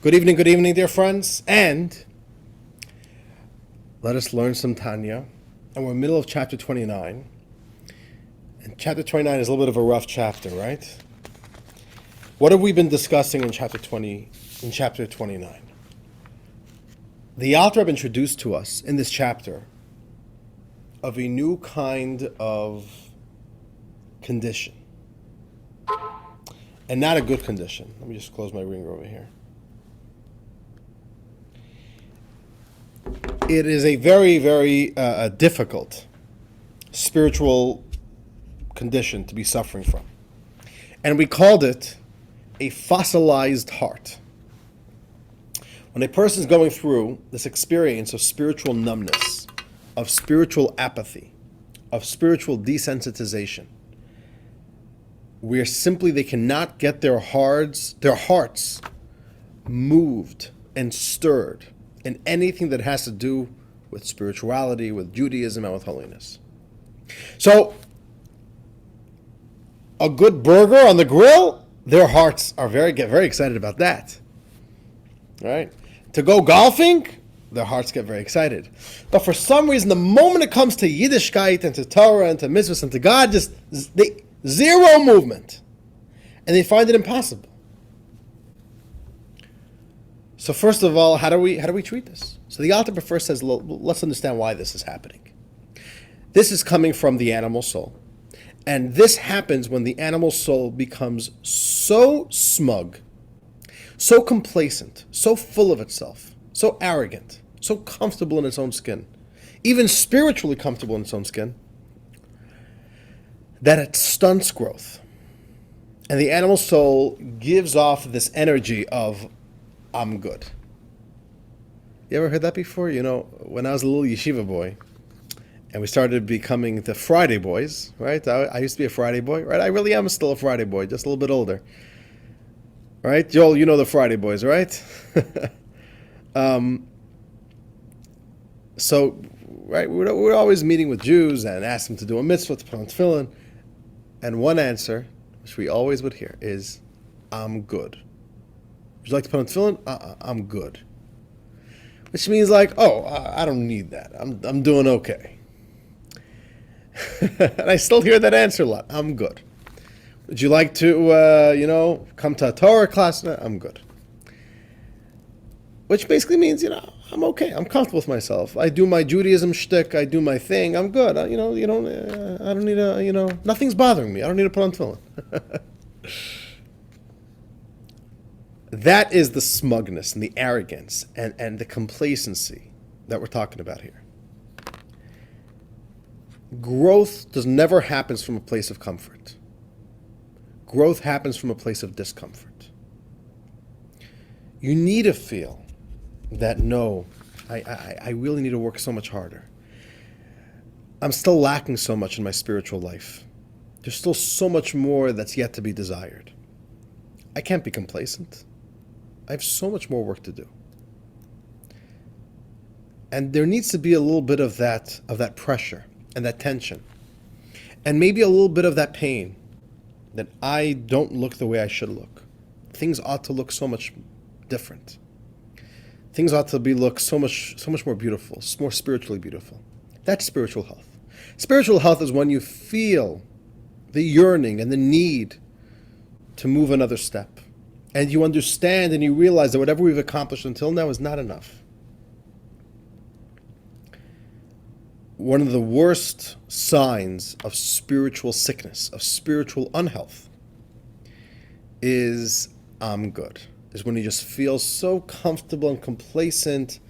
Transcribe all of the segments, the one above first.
Good evening, dear friends, and let us learn some Tanya. And we're in the middle of chapter 29. And chapter 29 is a little bit of a rough chapter, right? What have we been discussing in chapter 29? The Alter Rebbe introduced to us in this chapter of a new kind of condition. And not a good condition. Let me just close my ringer over here. It is a very, very difficult spiritual condition to be suffering from. And we called it a fossilized heart. When a person is going through this experience of spiritual numbness, of spiritual apathy, of spiritual desensitization, where simply they cannot get their hearts moved and stirred in anything that has to do with spirituality, with Judaism, and with holiness. So, a good burger on the grill, their hearts are get very excited about that. Right? To go golfing, their hearts get very excited. But for some reason, the moment it comes to Yiddishkeit and to Torah and to mitzvahs and to God, zero movement. And they find it impossible. So first of all, how do we treat this? So the Alter Rebbe first says, let's understand why this is happening. This is coming from the animal soul. And this happens when the animal soul becomes so smug, so complacent, so full of itself, so arrogant, so comfortable in its own skin, even spiritually comfortable in its own skin, that it stunts growth. And the animal soul gives off this energy of, I'm good. You ever heard that before? You know, when I was a little yeshiva boy, and we started becoming the Friday boys, right? I used to be a Friday boy, right? I really am still a Friday boy, just a little bit older. Right? Joel, you know the Friday boys, right? So, right, we're always meeting with Jews and ask them to do a mitzvah, to put on tefillin. And one answer, which we always would hear, is, I'm good. Would you like to put on tefillin? I'm good. Which means like, I don't need that. I'm doing okay. And I still hear that answer a lot. I'm good. Would you like to, come to a Torah class? No, I'm good. Which basically means, I'm okay. I'm comfortable with myself. I do my Judaism shtick. I do my thing. I'm good. I don't need nothing's bothering me. I don't need to put on tefillin. That is the smugness and the arrogance and the complacency that we're talking about here. Growth never happens from a place of comfort. Growth happens from a place of discomfort. You need to feel that, no, I really need to work so much harder. I'm still lacking so much in my spiritual life. There's still so much more that's yet to be desired. I can't be complacent. I have so much more work to do. And there needs to be a little bit of that pressure and that tension. And maybe a little bit of that pain that I don't look the way I should look. Things ought to look so much different. Things ought to look so much more beautiful, more spiritually beautiful. That's spiritual health. Spiritual health is when you feel the yearning and the need to move another step. And you understand and you realize that whatever we've accomplished until now is not enough. One of the worst signs of spiritual sickness, of spiritual unhealth, is I'm good. Is when you just feel so comfortable and complacent,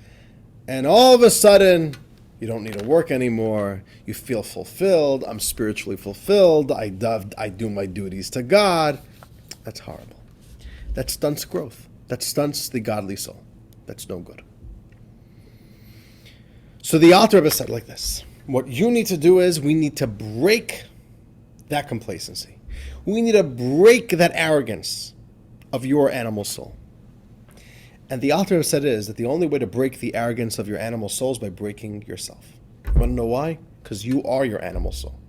and all of a sudden, you don't need to work anymore. You feel fulfilled. I'm spiritually fulfilled. I do my duties to God. That's horrible. That stunts growth. That stunts the godly soul. That's no good. So the Alter Rebbe said like this: what you need to do is we need to break that complacency. We need to break that arrogance of your animal soul. And the Alter Rebbe said is that the only way to break the arrogance of your animal soul is by breaking yourself. You want to know why? Because you are your animal soul.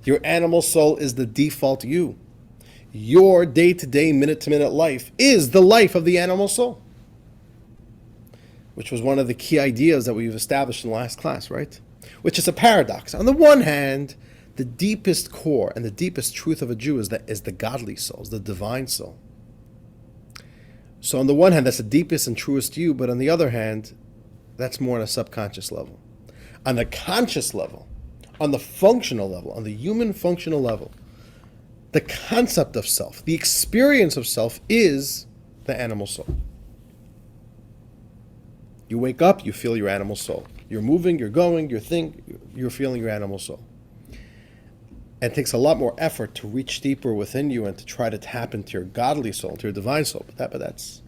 Your animal soul is the default you. Your day-to-day, minute-to-minute life is the life of the animal soul. which was one of the key ideas that we've established in the last class, right? Which is a paradox. On the one hand, the deepest core and the deepest truth of a Jew is the godly soul, is the divine soul. So on the one hand, that's the deepest and truest you, but on the other hand, that's more on a subconscious level. On the conscious level, on the functional level, on the human functional level, the concept of self, the experience of self is the animal soul. You wake up, you feel your animal soul. You're moving, you're going, you're feeling your animal soul. And it takes a lot more effort to reach deeper within you and to try to tap into your godly soul, to your divine soul. But that's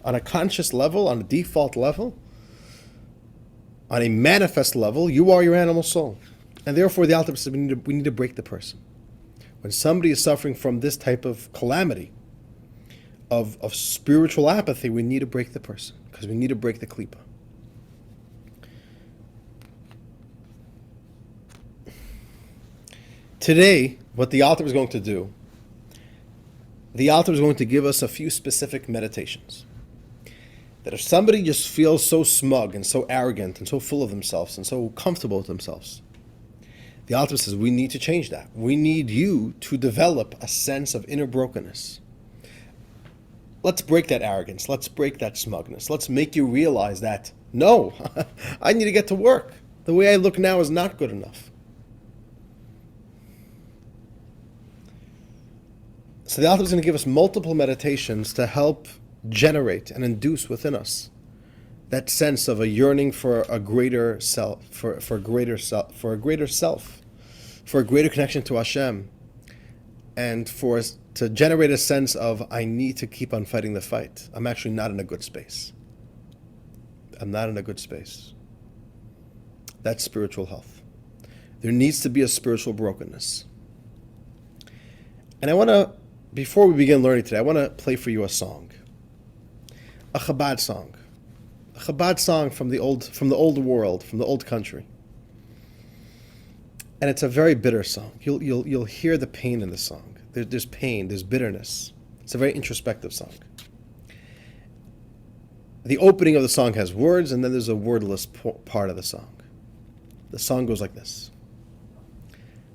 on a conscious level, on a default level, on a manifest level, you are your animal soul. And therefore, the Alter says we need to break the person. When somebody is suffering from this type of calamity, of spiritual apathy, we need to break the person, because we need to break the klipa. Today, what the Alter is going to do, the Alter is going to give us a few specific meditations. That if somebody just feels so smug and so arrogant and so full of themselves and so comfortable with themselves, the Alter says we need to change that. We need you to develop a sense of inner brokenness. Let's break that arrogance. Let's break that smugness. Let's make you realize that, no, I need to get to work. The way I look now is not good enough. So the Alter is going to give us multiple meditations to help generate and induce within us that sense of a yearning for a greater self, for a greater connection to Hashem, and for us to generate a sense of, I need to keep on fighting the fight. I'm actually not in a good space. I'm not in a good space. That's spiritual health. There needs to be a spiritual brokenness. And I want to, before we begin learning today, I want to play for you a song. A Chabad song. A Chabad song from the old world, from the old country. And it's a very bitter song. You'll hear the pain in the song. There's pain, there's bitterness. It's a very introspective song. The opening of the song has words, and then there's a wordless part of the song. The song goes like this.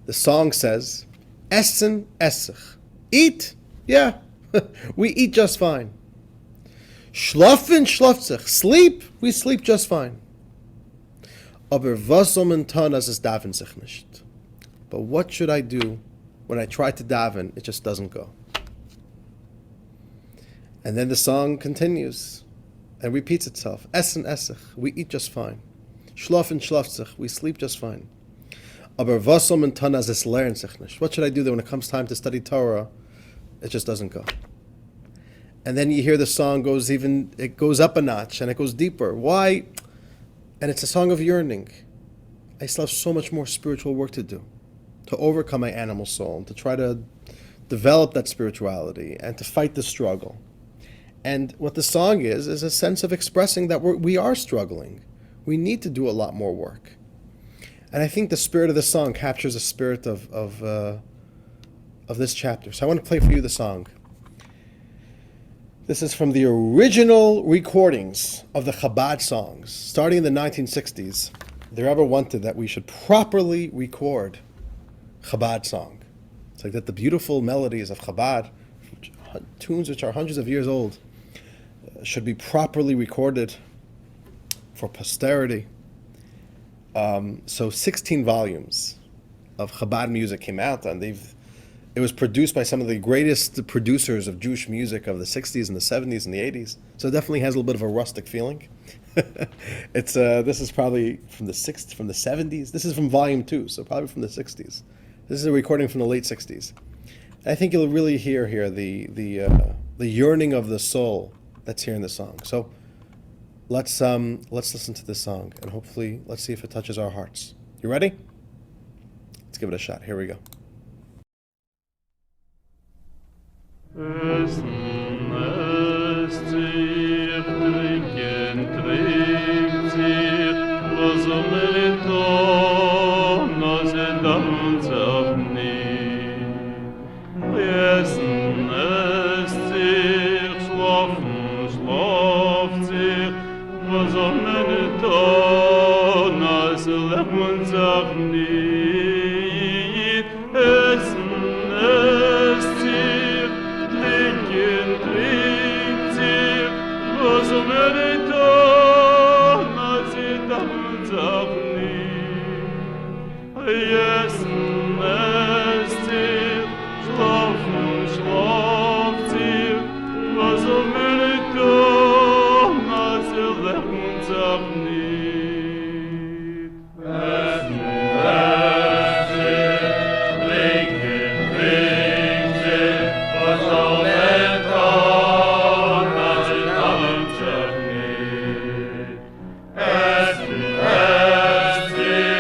The song says, Essen essich. Eat? Yeah, we eat just fine. Schlafen schlaft sich. Sleep? We sleep just fine. Aber was soll man tun, als es daven sich nicht? But what should I do when I try to daven, it just doesn't go? And then the song continues and repeats itself. Essen essich. We eat just fine. Schlafen schlaft sich. We sleep just fine. Aber was soll man tun, als es lernt sich nicht? What should I do that when it comes time to study Torah, it just doesn't go? And then you hear the song it goes up a notch and it goes deeper. Why? And it's a song of yearning. I still have so much more spiritual work to do, to overcome my animal soul, to try to develop that spirituality and to fight the struggle. And what the song is a sense of expressing that we are struggling. We need to do a lot more work. And I think the spirit of the song captures the spirit of this chapter. So I want to play for you the song. This is from the original recordings of the Chabad songs. Starting in the 1960s, the Rebbe wanted that we should properly record Chabad song. It's like that the beautiful melodies of Chabad, tunes which are hundreds of years old, should be properly recorded for posterity. So 16 volumes of Chabad music came out, and it was produced by some of the greatest producers of Jewish music of the 60s and the 70s and the 80s. So it definitely has a little bit of a rustic feeling. This is probably from the 70s. This is from volume 2, so probably from the 60s. This is a recording from the late 60s. I think you'll really hear here the yearning of the soul that's here in the song. So let's listen to this song, and hopefully let's see if it touches our hearts. You ready? Let's give it a shot. Here we go. Essen, esst sich, trinken, trinkt sich, was soll man denn tun, als darf sich nicht. Essen, esst sich, schlafen, schlaft sich, was a Meneton, as a lemon zagnit, essen, essir, trinken, trinksir, was a Meneton, as a lemon zagnit, essen, essir, schlafen, schlafzir, was a Meneton, as a lemon zagnit, essen, essir, trinken, trinksir, was a Meneton, as a lemon zagnit, essen, essir,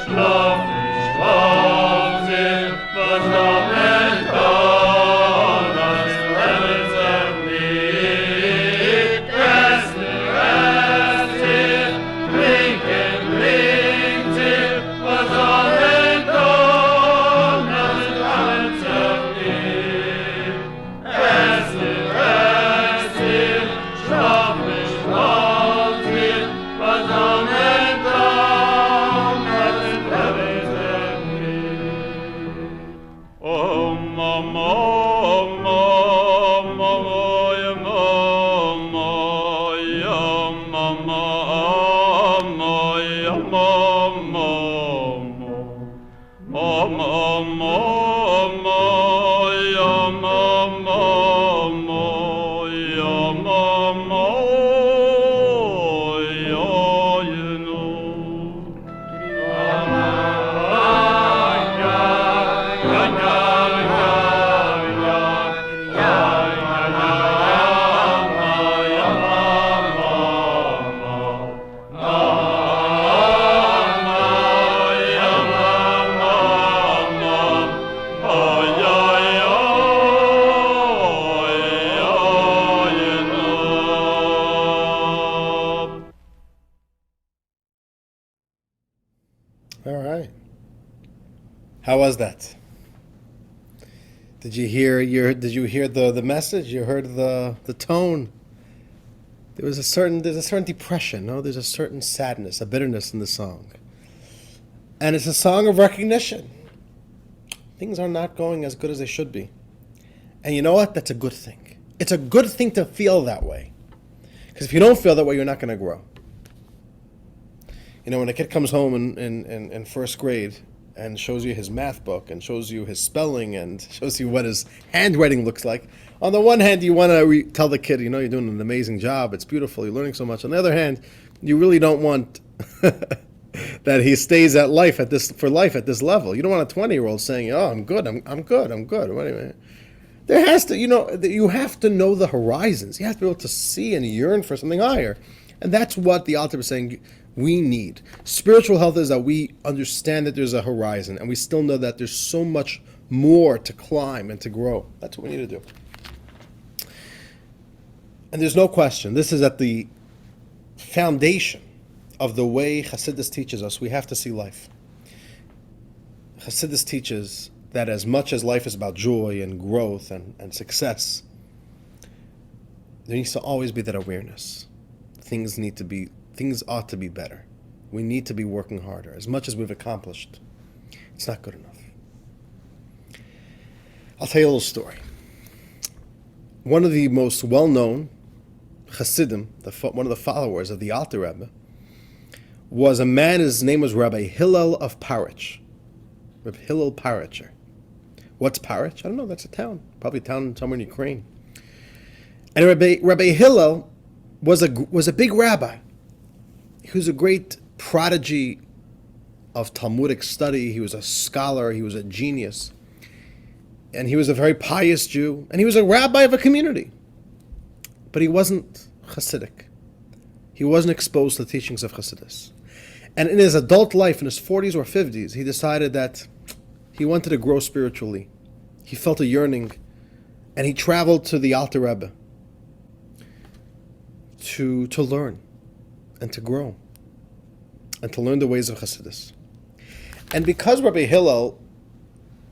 schlafen, schlafzir, was a Meneton, as a lemon zagnit, essen, essir, trinken, trinksir, was a Meneton, as a lemon zagnit, essen, essir, schlafen, schlafzir, was a Meneton, as a lemon zagnit. Oh, mama, mama, ya mama, ya mama, ya mama, mama, mama, ya mama, ya mama, ya you All right. How was that? Did you hear the message? You heard the tone. There's a certain depression, no? There's a certain sadness, a bitterness in the song. And it's a song of recognition. Things are not going as good as they should be. And you know what? That's a good thing. It's a good thing to feel that way. Because if you don't feel that way, you're not going to grow. You know, when a kid comes home in first grade and shows you his math book and shows you his spelling and shows you what his handwriting looks like, on the one hand, you want to tell the kid, you know, you're doing an amazing job, it's beautiful, you're learning so much. On the other hand, you really don't want that he stays at life at this level. You don't want a 20-year-old saying, "Oh, I'm good. What anyway?" There has to, you have to know the horizons. You have to be able to see and yearn for something higher. And that's what the Alter was saying we need. Spiritual health is that we understand that there's a horizon and we still know that there's so much more to climb and to grow. That's what we need to do. And there's no question, this is at the foundation of the way Chassidus teaches us. We have to see life. Chassidus teaches that as much as life is about joy and growth and success, there needs to always be that awareness. Things ought to be better. We need to be working harder. As much as we've accomplished, it's not good enough. I'll tell you a little story. One of the most well-known Chassidim, one of the followers of the Alter Rebbe, was a man, his name was Rabbi Hillel of Parich. Rabbi Hillel Paricher. What's Parich? I don't know, that's a town. Probably a town somewhere in Ukraine. And Rabbi Hillel was a big rabbi. He was a great prodigy of Talmudic study. He was a scholar. He was a genius. And he was a very pious Jew. And he was a rabbi of a community. But he wasn't Hasidic. He wasn't exposed to the teachings of Hasidus. And in his adult life, in his 40s or 50s, he decided that he wanted to grow spiritually. He felt a yearning. And he traveled to the Alter Rebbe to learn and to grow and to learn the ways of Hasidus. And because Rabbi Hillel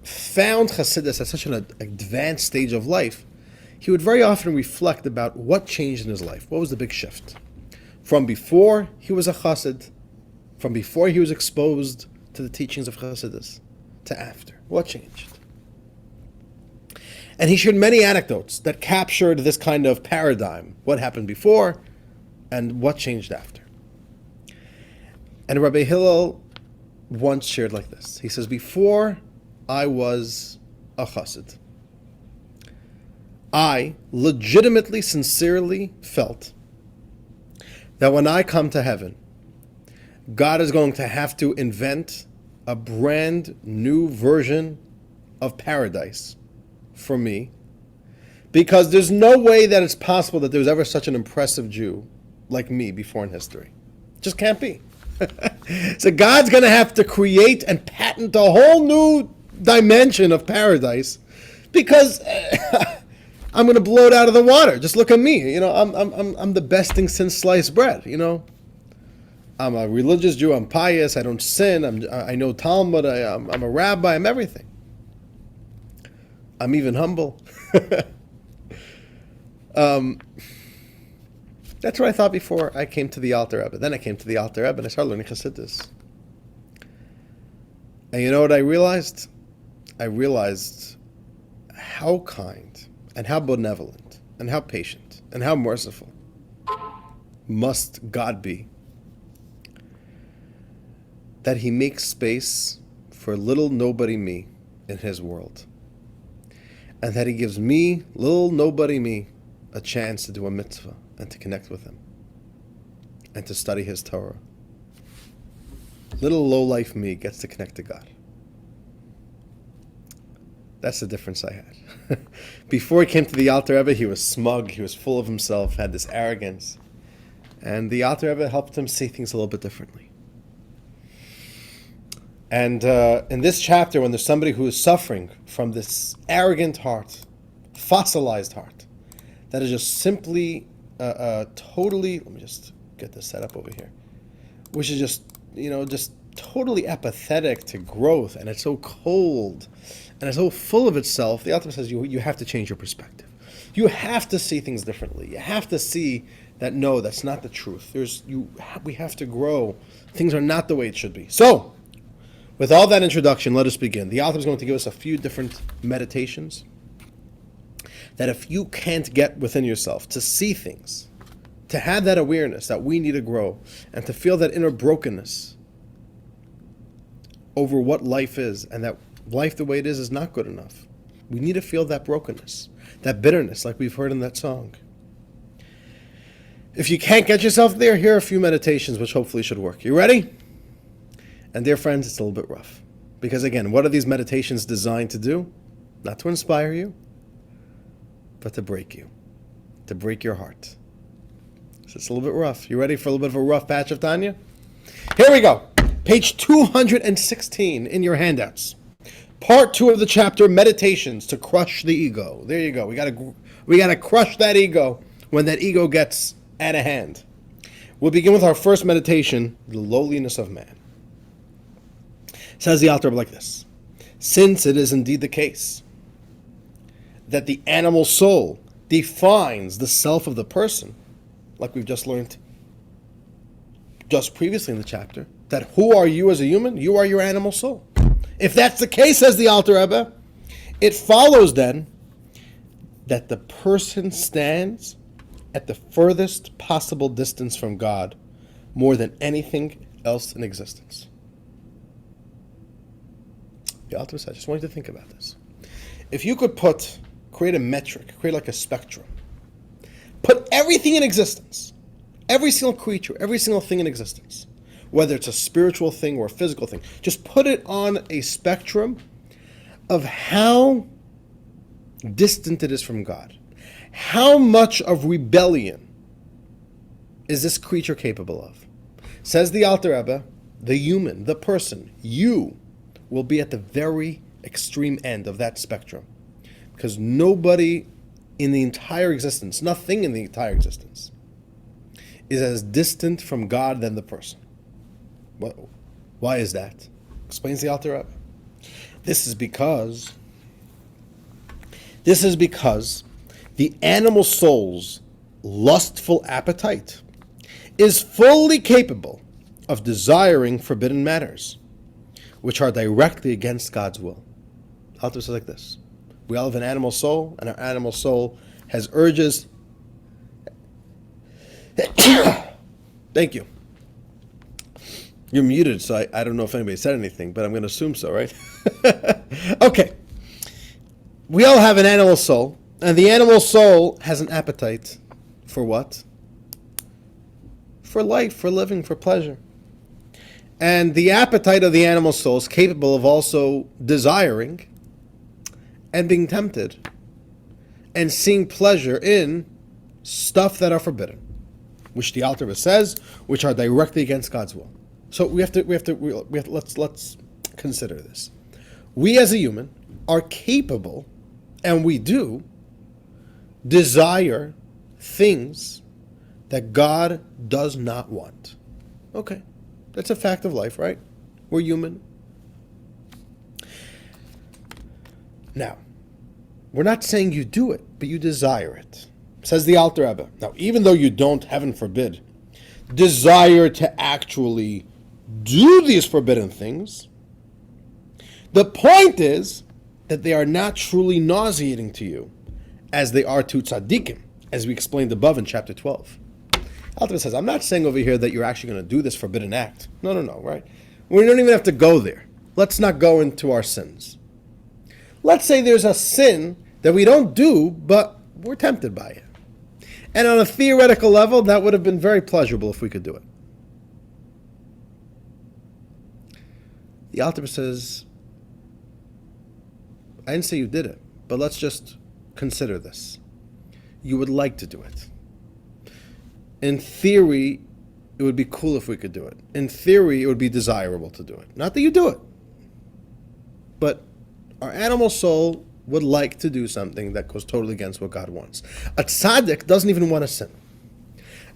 found Hasidus at such an advanced stage of life, he would very often reflect about what changed in his life. What was the big shift? From before he was a chassid, from before he was exposed to the teachings of chassidus, to after. What changed? And he shared many anecdotes that captured this kind of paradigm. What happened before and what changed after. And Rabbi Hillel once shared like this. He says, before I was a chassid, I legitimately, sincerely felt that when I come to heaven, God is going to have to invent a brand new version of paradise for me, because there's no way that it's possible that there was ever such an impressive Jew like me before in history. Just can't be. So God's going to have to create and patent a whole new dimension of paradise, because I'm going to blow it out of the water. Just look at me. I'm the best thing since sliced bread. I'm a religious Jew. I'm pious. I don't sin. I know Talmud. I'm a rabbi. I'm everything. I'm even humble. That's what I thought before I came to the Alter Rebbe. Then I came to the Alter Rebbe and I started learning Chassidus. And you know what I realized? I realized how kind and how benevolent and how patient and how merciful must God be, that he makes space for little nobody me in his world. And that he gives me, little nobody me, a chance to do a mitzvah and to connect with him and to study his Torah. Little low-life me gets to connect to God. That's the difference I had. Before he came to the Alter Rebbe, he was smug, he was full of himself, had this arrogance. And the Alter Rebbe helped him see things a little bit differently. And in this chapter, when there's somebody who is suffering from this arrogant heart, fossilized heart, that is just simply, totally, let me just get this set up over here, which is just totally apathetic to growth, and it's so cold, and it's so full of itself, the Alter Rebbe says you have to change your perspective. You have to see things differently. You have to see that, no, that's not the truth. We have to grow. Things are not the way it should be. So, with all that introduction, let us begin. The author is going to give us a few different meditations that if you can't get within yourself to see things, to have that awareness that we need to grow, and to feel that inner brokenness over what life is, and that life the way it is not good enough. We need to feel that brokenness, that bitterness, like we've heard in that song. If you can't get yourself there, here are a few meditations which hopefully should work. You ready? And dear friends, it's a little bit rough. Because again, what are these meditations designed to do? Not to inspire you, but to break you. To break your heart. So it's a little bit rough. You ready for a little bit of a rough patch of Tanya? Here we go. Page 216 in your handouts. Part 2 of the chapter, Meditations to Crush the Ego. There you go. We gotta crush that ego when that ego gets out of hand. We'll begin with our first meditation, the lowliness of man. Says the Alter Rebbe like this: since it is indeed the case that the animal soul defines the self of the person, like we've just learned just previously in the chapter, that who are you as a human? You are your animal soul. If that's the case, says the Alter Rebbe, it follows then that the person stands at the furthest possible distance from God more than anything else in existence. The Alter Rebbe said, I just want you to think about this. If you could create a metric, create like a spectrum, put everything in existence, every single creature, every single thing in existence, whether it's a spiritual thing or a physical thing, just put it on a spectrum of how distant it is from God. How much of rebellion is this creature capable of? Says the Alter Rebbe, the human, the person, you, will be at the very extreme end of that spectrum. Because nobody in the entire existence, nothing in the entire existence, is as distant from God than the person. Why is that? Explains the Alter Rebbe. This is because the animal soul's lustful appetite is fully capable of desiring forbidden matters, which are directly against God's will. Alter says like this. We all have an animal soul, and our animal soul has urges. Thank you. You're muted, so I don't know if anybody said anything, but I'm going to assume so, right? Okay. We all have an animal soul, and the animal soul has an appetite for what? For life, for living, for pleasure. And the appetite of the animal soul is capable of also desiring and being tempted and seeing pleasure in stuff that are forbidden, which the Alter Rebbe says, which are directly against God's will. So let's consider this. We as a human are capable, and we do, desire things that God does not want. Okay, that's a fact of life, right? We're human. Now, we're not saying you do it, but you desire it. Says the Alter Rebbe. Now, even though you don't, heaven forbid, desire to actually do these forbidden things, the point is that they are not truly nauseating to you, as they are to tzaddikim, as we explained above in chapter 12. Alter says, I'm not saying over here that you're actually going to do this forbidden act. No, right? We don't even have to go there. Let's not go into our sins. Let's say there's a sin that we don't do, but we're tempted by it. And on a theoretical level, that would have been very pleasurable if we could do it. The Alter says, I didn't say you did it, but let's just consider this. You would like to do it. In theory, it would be cool if we could do it. In theory, it would be desirable to do it. Not that you do it. But our animal soul would like to do something that goes totally against what God wants. A tzaddik doesn't even want to sin.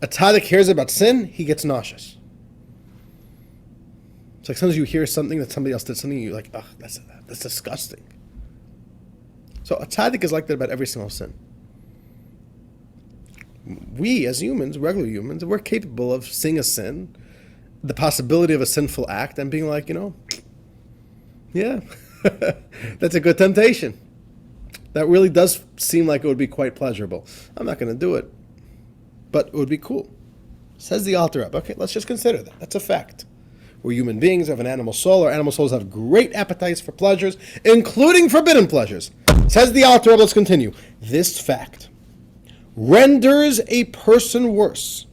A tzaddik hears about sin, he gets nauseous. It's like sometimes you hear something that somebody else did something, you're like, oh, that's disgusting. So a tzaddik is like that about every single sin. We, as humans, regular humans, we're capable of seeing a sin, the possibility of a sinful act, and being like, yeah, that's a good temptation. That really does seem like it would be quite pleasurable. I'm not going to do it, but it would be cool. Says the Alter Rebbe. Okay, let's just consider that. That's a fact. We're human beings, have an animal soul. Our animal souls have great appetites for pleasures, including forbidden pleasures. Says the Alter Rebbe, let's continue. This fact renders a person worse,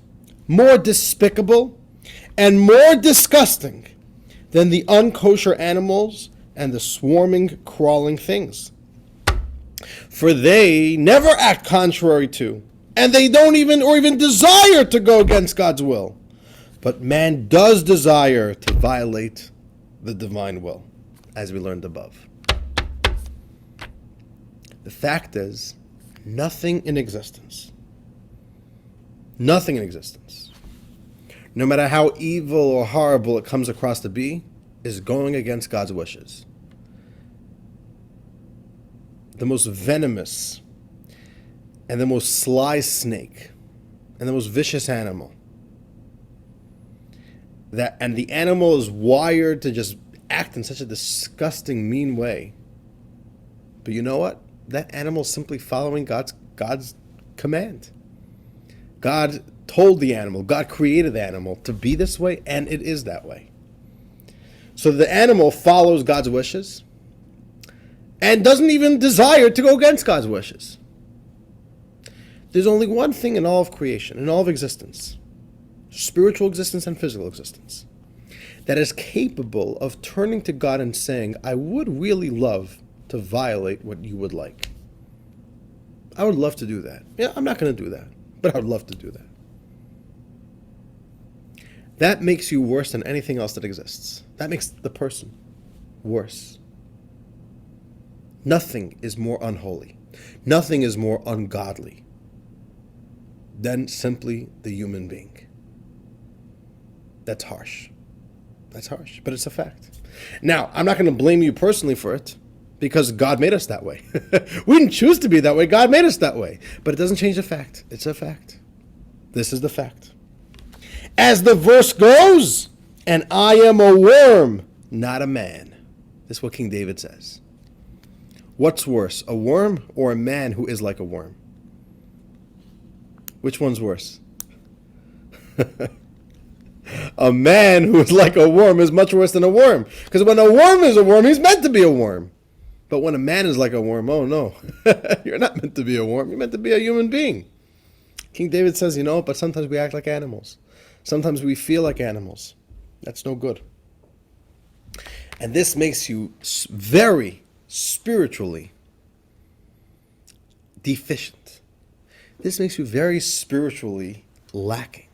more despicable, and more disgusting than the unkosher animals and the swarming, crawling things. For they never act contrary to, and they don't even desire to go against God's will. But man does desire to violate the divine will, as we learned above. The fact is, nothing in existence, no matter how evil or horrible it comes across to be, is going against God's wishes. The most venomous and the most sly snake and the most vicious animal, and the animal is wired to just act in such a disgusting, mean way. But you know what? That animal is simply following God's command. God told the animal, God created the animal to be this way, and it is that way. So the animal follows God's wishes and doesn't even desire to go against God's wishes. There's only one thing in all of creation, in all of existence, spiritual existence and physical existence, that is capable of turning to God and saying, I would really love to violate what you would like. I would love to do that. Yeah, I'm not going to do that, but I would love to do that. That makes you worse than anything else that exists. That makes the person worse. Nothing is more unholy. Nothing is more ungodly than simply the human being. That's harsh. But it's a fact. Now, I'm not going to blame you personally for it, because God made us that way. We didn't choose to be that way. God made us that way. But it doesn't change the fact. It's a fact. This is the fact. As the verse goes, and I am a worm, not a man. This is what King David says. What's worse, a worm or a man who is like a worm? Which one's worse? A man who is like a worm is much worse than a worm. Because when a worm is a worm, he's meant to be a worm. But when a man is like a worm, oh no, you're not meant to be a worm. You're meant to be a human being. King David says, but sometimes we act like animals. Sometimes we feel like animals. That's no good. And this makes you very spiritually deficient. This makes you very spiritually lacking.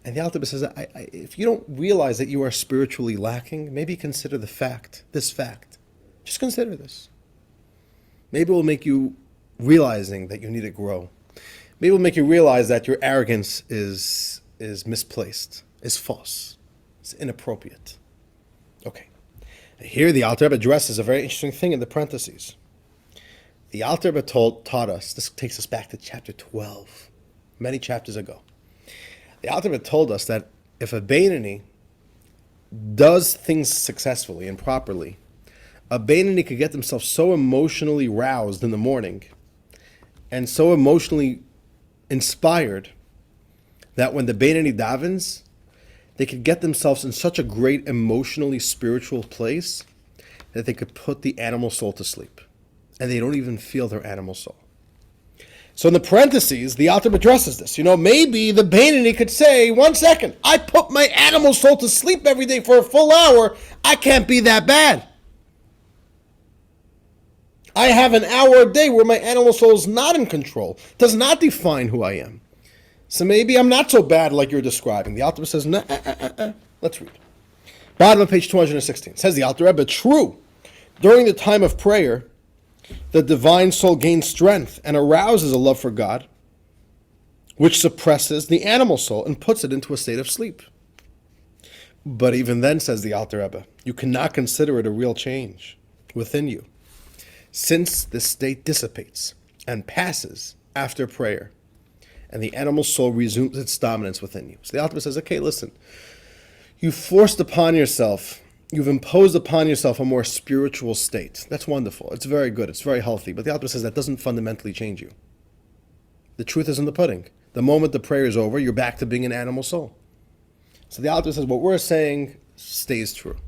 And the Alter Rebbe says, if you don't realize that you are spiritually lacking, maybe consider this fact. Just consider this. Maybe it will make you realizing that you need to grow. Maybe it will make you realize that your arrogance is misplaced, is false, it's inappropriate. Okay. Here the Alter Rebbe addresses a very interesting thing in the parentheses. The Alter Rebbe taught us, this takes us back to chapter 12, many chapters ago. The Alter Rebbe told us that if a Beinoni does things successfully and properly, a Beinoni could get themselves so emotionally roused in the morning and so emotionally inspired that when the Beinoni davens, they could get themselves in such a great emotionally spiritual place that they could put the animal soul to sleep. And they don't even feel their animal soul. So in the parentheses, the Alter addresses this. Maybe the Beinoni could say, 1 second, I put my animal soul to sleep every day for a full hour. I can't be that bad. I have an hour a day where my animal soul is not in control, does not define who I am. So maybe I'm not so bad like you're describing. The Alter says, Let's read. Bottom of page 216. Says the Alter Rebbe, true. During the time of prayer, the divine soul gains strength and arouses a love for God, which suppresses the animal soul and puts it into a state of sleep. But even then, says the Alter Rebbe, you cannot consider it a real change within you, since this state dissipates and passes after prayer, and the animal soul resumes its dominance within you. So the Alter Rebbe says, okay, listen, you've imposed upon yourself a more spiritual state. That's wonderful. It's very good. It's very healthy. But the Alter says that doesn't fundamentally change you. The truth is in the pudding. The moment the prayer is over, you're back to being an animal soul. So the Alter says what we're saying stays true.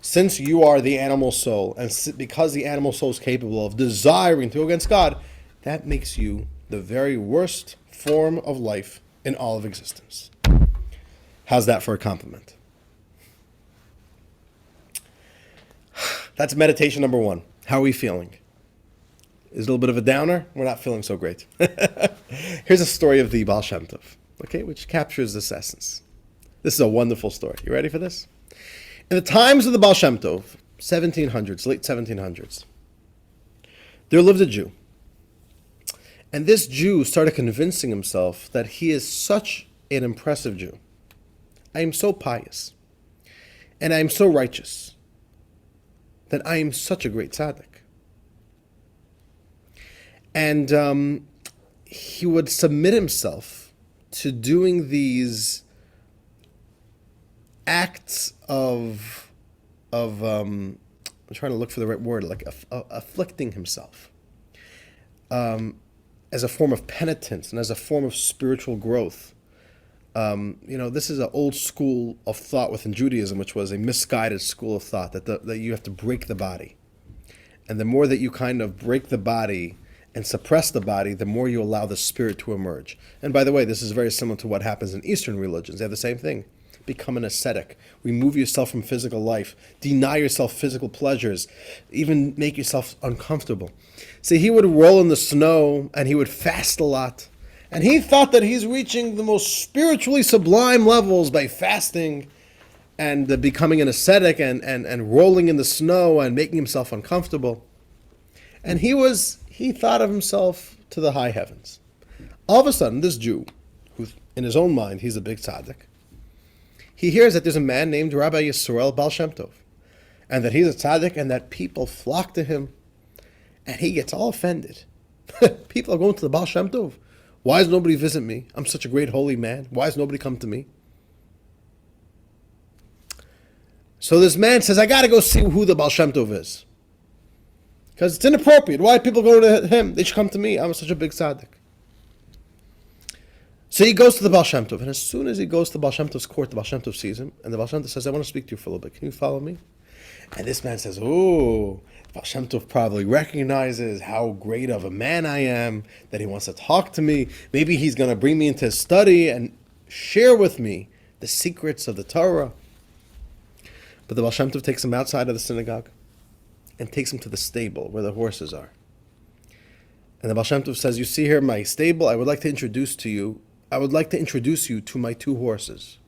Since you are the animal soul, and because the animal soul is capable of desiring to go against God, that makes you the very worst form of life in all of existence. How's that for a compliment? That's meditation number 1. How are we feeling? Is it a little bit of a downer? We're not feeling so great. Here's a story of the Baal Shem Tov, which captures this essence. This is a wonderful story. You ready for this? In the times of the Baal Shem Tov, 1700s, late 1700s, there lived a Jew. And this Jew started convincing himself that he is such an impressive Jew. I am so pious, and I am so righteous, that I am such a great tzaddik. And he would submit himself to doing these acts of I'm trying to look for the right word, like afflicting himself, as a form of penitence and as a form of spiritual growth. This is an old school of thought within Judaism, which was a misguided school of thought that you have to break the body. And the more that you kind of break the body and suppress the body, the more you allow the spirit to emerge. And by the way, this is very similar to what happens in Eastern religions. They have the same thing. Become an ascetic. Remove yourself from physical life. Deny yourself physical pleasures. Even make yourself uncomfortable. See, he would roll in the snow and he would fast a lot. And he thought that he's reaching the most spiritually sublime levels by fasting and becoming an ascetic and rolling in the snow and making himself uncomfortable. And he thought of himself to the high heavens. All of a sudden, this Jew, who in his own mind, he's a big tzaddik, he hears that there's a man named Rabbi Yisrael Baal Shem Tov, and that he's a tzaddik and that people flock to him, and he gets all offended. People are going to the Baal Shem Tov. Why does nobody visit me? I'm such a great holy man. Why does nobody come to me? So this man says, I got to go see who the Baal Shem Tov is. Because it's inappropriate. Why do people go to him? They should come to me. I'm such a big tzaddik. So he goes to the Baal Shem Tov. And as soon as he goes to the Baal Shem Tov's court, the Baal Shem Tov sees him. And the Baal Shem Tov says, I want to speak to you for a little bit. Can you follow me? And this man says, oh, Baal Shem Tov probably recognizes how great of a man I am, that he wants to talk to me. Maybe he's going to bring me into his study and share with me the secrets of the Torah. But the Baal Shem Tov takes him outside of the synagogue and takes him to the stable where the horses are. And the Baal Shem Tov says, you see here my stable, I would like to introduce you to my two horses.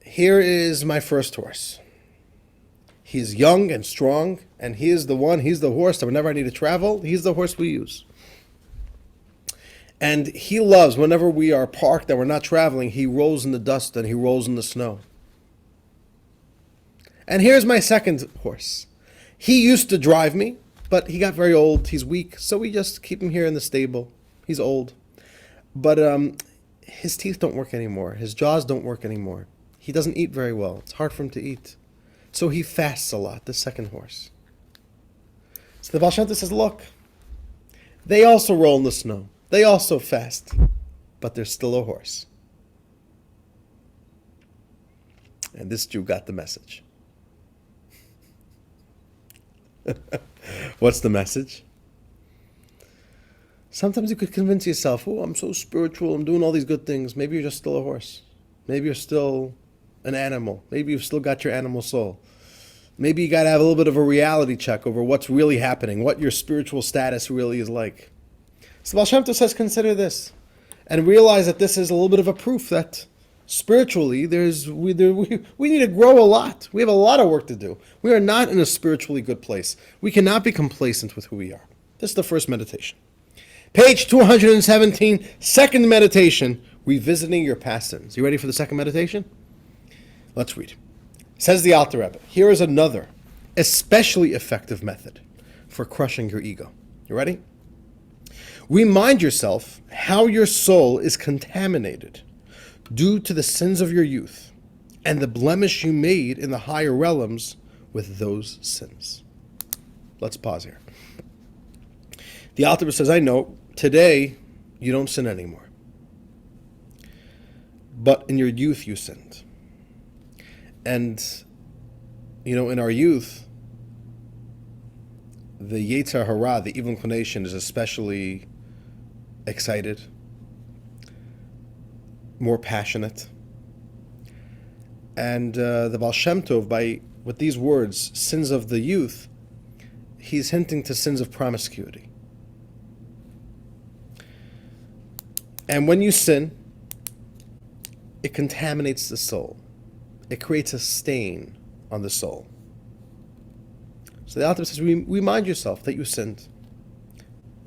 Here is my first horse. He's young and strong, and he's the horse that whenever I need to travel, he's the horse we use. And he loves, whenever we are parked and we're not traveling, he rolls in the dust and he rolls in the snow. And here's my second horse. He used to drive me, but he got very old, he's weak, so we just keep him here in the stable. He's old. But his teeth don't work anymore. His jaws don't work anymore. He doesn't eat very well. It's hard for him to eat. So he fasts a lot, the second horse. So the Baal Shem Tov says, look, they also roll in the snow. They also fast, but they're still a horse. And this Jew got the message. What's the message? Sometimes you could convince yourself, oh, I'm so spiritual, I'm doing all these good things. Maybe you're just still a horse. Maybe you're still an animal. Maybe you've still got your animal soul. Maybe you got to have a little bit of a reality check over what's really happening, what your spiritual status really is like. So Baal Shem Tov says, consider this, and realize that this is a little bit of a proof that spiritually we need to grow a lot. We have a lot of work to do. We are not in a spiritually good place. We cannot be complacent with who we are. This is the first meditation. Page 217, second meditation, revisiting your past sins. You ready for the second meditation? Let's read. Says the Alter Rebbe, here is another especially effective method for crushing your ego. You ready? Remind yourself how your soul is contaminated due to the sins of your youth and the blemish you made in the higher realms with those sins. Let's pause here. The Alter Rebbe says, I know today you don't sin anymore, but in your youth you sinned. And, in our youth, the Yetzer Hara, the evil inclination, is especially excited, more passionate. And the Baal Shem Tov, with these words, sins of the youth, he's hinting to sins of promiscuity. And when you sin, it contaminates the soul. It creates a stain on the soul. So the Alter says, remind yourself that you sinned.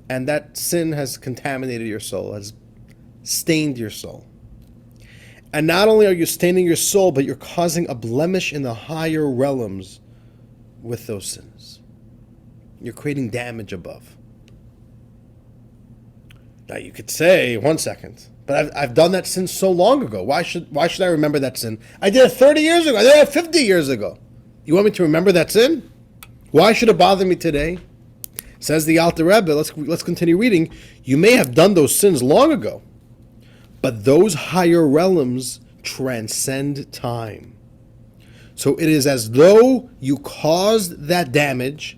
And that sin has contaminated your soul, has stained your soul. And not only are you staining your soul, but you're causing a blemish in the higher realms with those sins. You're creating damage above. Now you could say, 1 second, but I've done that sin so long ago. Why should I remember that sin? I did it 30 years ago. I did it 50 years ago. You want me to remember that sin? Why should it bother me today? Says the Alter Rebbe, let's continue reading. You may have done those sins long ago, but those higher realms transcend time. So it is as though you caused that damage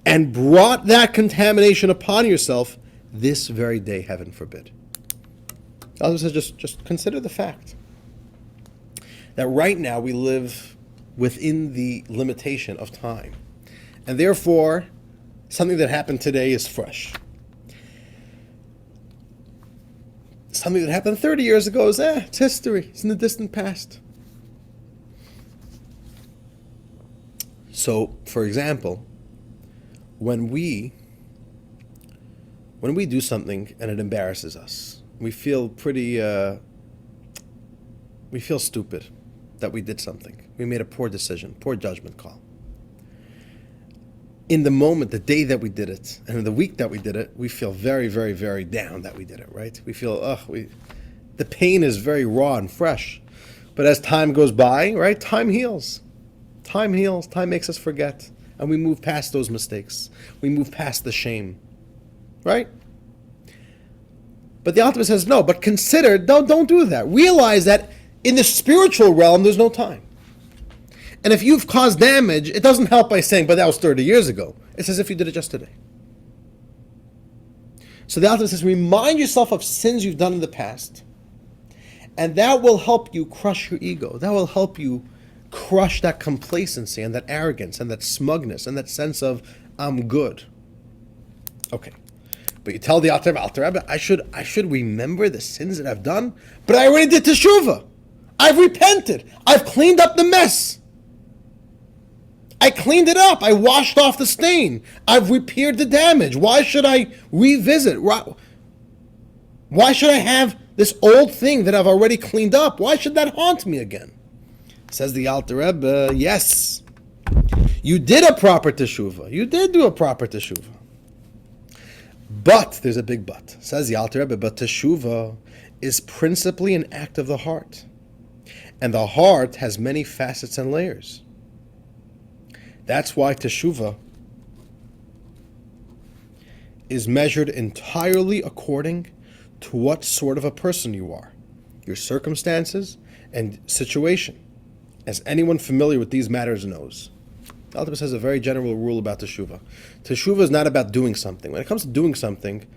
and brought that contamination upon yourself this very day, heaven forbid. Allah says, just consider the fact that right now we live within the limitation of time. And therefore, something that happened today is fresh. Something that happened 30 years ago is, it's history. It's in the distant past. So, for example, when we do something and it embarrasses us, we feel we feel stupid that we did something. We made a poor decision, poor judgment call. in the moment, the day that we did it, and in the week that we did it, we feel very, very, very down that we did it, right? We feel, the pain is very raw and fresh. But as time goes by, right, time heals. Time heals. Time makes us forget. And we move past those mistakes. We move past the shame. Right? But the Alter says, no, but consider, don't do that. Realize that in the spiritual realm, there's no time. And if you've caused damage, it doesn't help by saying, but that was 30 years ago. It's as if you did it just today. So the Alter says, remind yourself of sins you've done in the past. And that will help you crush your ego. That will help you crush that complacency and that arrogance and that smugness and that sense of, I'm good. Okay. But you tell the Alter Rebbe, I should remember the sins that I've done, but I already did teshuvah. I've repented. I've cleaned up the mess. I cleaned it up. I washed off the stain. I've repaired the damage. Why should I revisit? Why should I have this old thing that I've already cleaned up? Why should that haunt me again? Says the Alter Rebbe, yes, you did a proper teshuvah. You did do a proper teshuvah. But, there's a big but. Says the Alter Rebbe, but teshuvah is principally an act of the heart. And the heart has many facets and layers. That's why teshuvah is measured entirely according to what sort of a person you are, your circumstances and situation, as anyone familiar with these matters knows. The Alter Rebbe has a very general rule about teshuvah. Teshuvah is not about doing something. When it comes to doing something,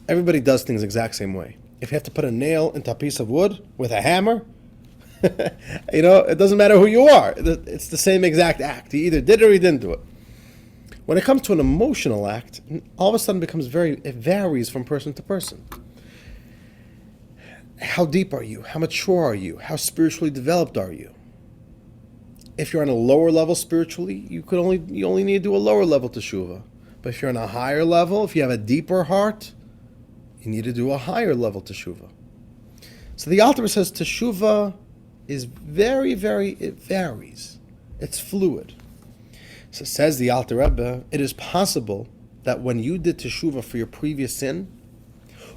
everybody does things the exact same way. If you have to put a nail into a piece of wood with a hammer, it doesn't matter who you are. It's the same exact act. You either did it or you didn't do it. When it comes to an emotional act, all of a sudden it varies from person to person. How deep are you? How mature are you? How spiritually developed are you? If you're on a lower level spiritually, you only need to do a lower level teshuvah. But if you're on a higher level, if you have a deeper heart, you need to do a higher level teshuvah. So the Alter Rebbe says teshuvah is very, it varies. It's fluid. So says the Alter Rebbe, it is possible that when you did teshuvah for your previous sin,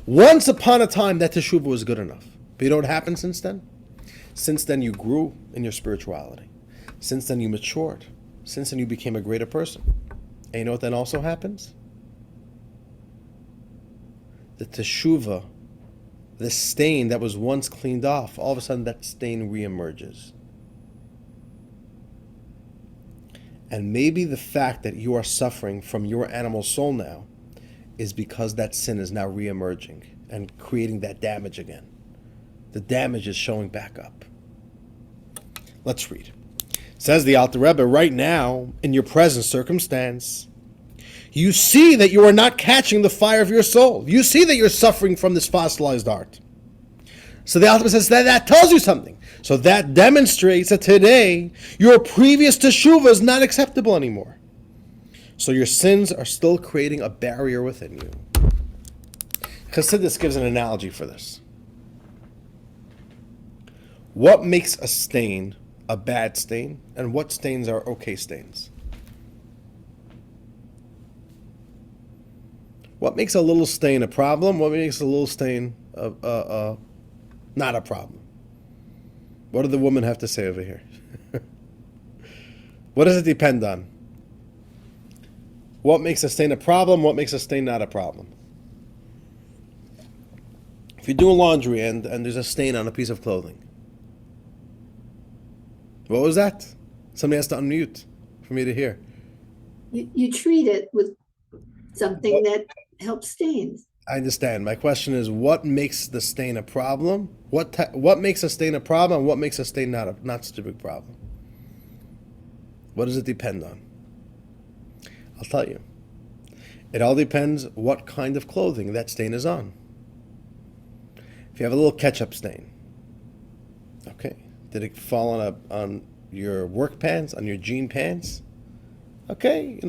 once upon a time that teshuvah was good enough. But you know what happened since then? Since then you grew in your spirituality. Since then you matured. Since then you became a greater person. And you know what then also happens? The teshuvah, the stain that was once cleaned off, all of a sudden that stain reemerges. And maybe the fact that you are suffering from your animal soul now is because that sin is now reemerging and creating that damage again. The damage is showing back up. Let's read. Says the Alter Rebbe, right now, in your present circumstance, you see that you are not catching the fire of your soul. You see that you're suffering from this fossilized art. So the Alter Rebbe says that tells you something. So that demonstrates that today, your previous teshuvah is not acceptable anymore. So your sins are still creating a barrier within you. Chassidus gives an analogy for this. What makes a stain a bad stain, and what stains are okay stains? What makes a little stain a problem? What makes a little stain not a problem? What do the women have to say over here? What does it depend on? What makes a stain a problem? What makes a stain not a problem? If you're doing laundry and there's a stain on a piece of clothing, what was that? Somebody has to unmute for me to hear. You treat it with something that helps stains. I understand. My question is, what makes the stain a problem? What makes a stain a problem? And what makes a stain not such a big problem? What does it depend on? I'll tell you. It all depends what kind of clothing that stain is on. If you have a little ketchup stain, okay, did it fall on your work pants, on your jean pants? Okay,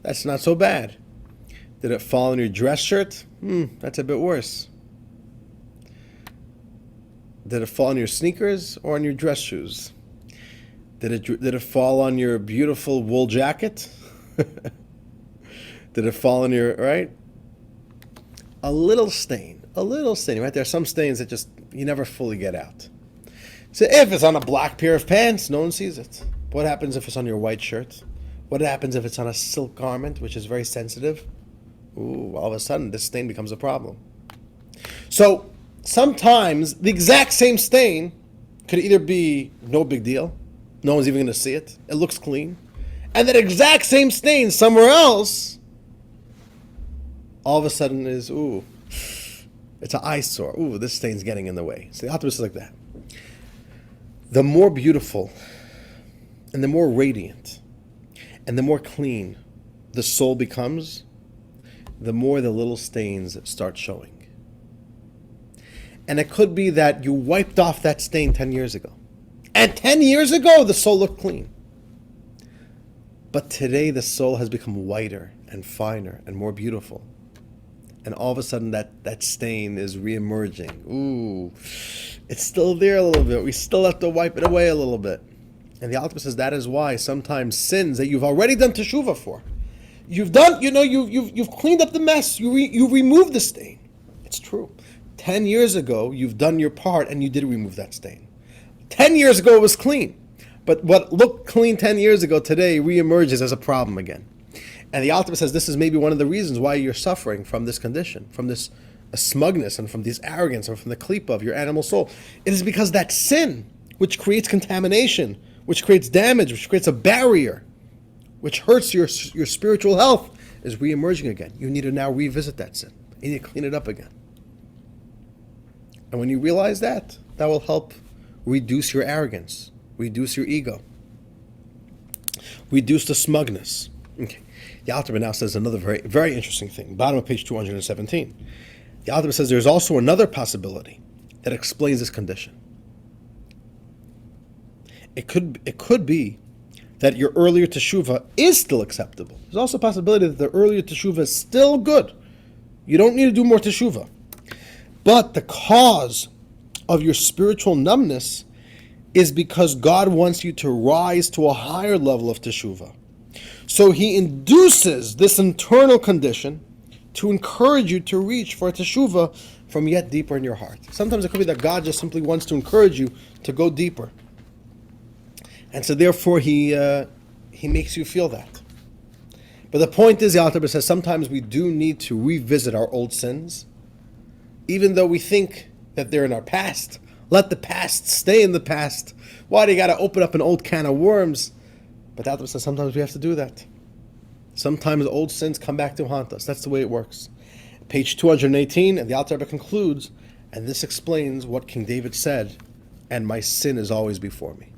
that's not so bad. Did it fall on your dress shirt? That's a bit worse. Did it fall on your sneakers or on your dress shoes? Did it fall on your beautiful wool jacket? Did it fall in your, right? A little stain, right? There are some stains that just, you never fully get out. So if it's on a black pair of pants, no one sees it. What happens if it's on your white shirt? What happens if it's on a silk garment, which is very sensitive? Ooh, all of a sudden, this stain becomes a problem. So sometimes the exact same stain could either be no big deal, no one's even going to see it, it looks clean, and that exact same stain somewhere else, all of a sudden is, ooh, it's an eyesore. Ooh, this stain's getting in the way. So the optimist is like that. The more beautiful and the more radiant and the more clean the soul becomes, the more the little stains start showing. And it could be that you wiped off that stain 10 years ago. And 10 years ago, the soul looked clean. But today, the soul has become whiter and finer and more beautiful. And all of a sudden, that stain is reemerging. Ooh, it's still there a little bit. We still have to wipe it away a little bit. And the Alter says that is why sometimes sins that you've already done teshuvah for, you've done, you've cleaned up the mess. You removed the stain. It's true. 10 years ago, you've done your part and you did remove that stain. 10 years ago, it was clean. But what looked clean 10 years ago today reemerges as a problem again. And the Alter says this is maybe one of the reasons why you're suffering from this condition, from this smugness and from this arrogance and from the klipa of your animal soul. It is because that sin, which creates contamination, which creates damage, which creates a barrier, which hurts your spiritual health, is reemerging again. You need to now revisit that sin. You need to clean it up again. And when you realize that, that will help reduce your arrogance, reduce your ego, reduce the smugness. Okay. The Alter now says another very, very interesting thing. Bottom of page 217. The Alter says there's also another possibility that explains this condition. It could be that your earlier teshuvah is still acceptable. There's also a possibility that the earlier teshuvah is still good. You don't need to do more teshuvah. But the cause of your spiritual numbness is because God wants you to rise to a higher level of teshuvah. So he induces this internal condition to encourage you to reach for a teshuvah from yet deeper in your heart. Sometimes it could be that God just simply wants to encourage you to go deeper. And so therefore he makes you feel that. But the point is, the Alter says, sometimes we do need to revisit our old sins, even though we think that they're in our past. Let the past stay in the past. Why do you got to open up an old can of worms? But the Alter says sometimes we have to do that. Sometimes old sins come back to haunt us. That's the way it works. Page 218, and the Alter concludes, and this explains what King David said, and my sin is always before me.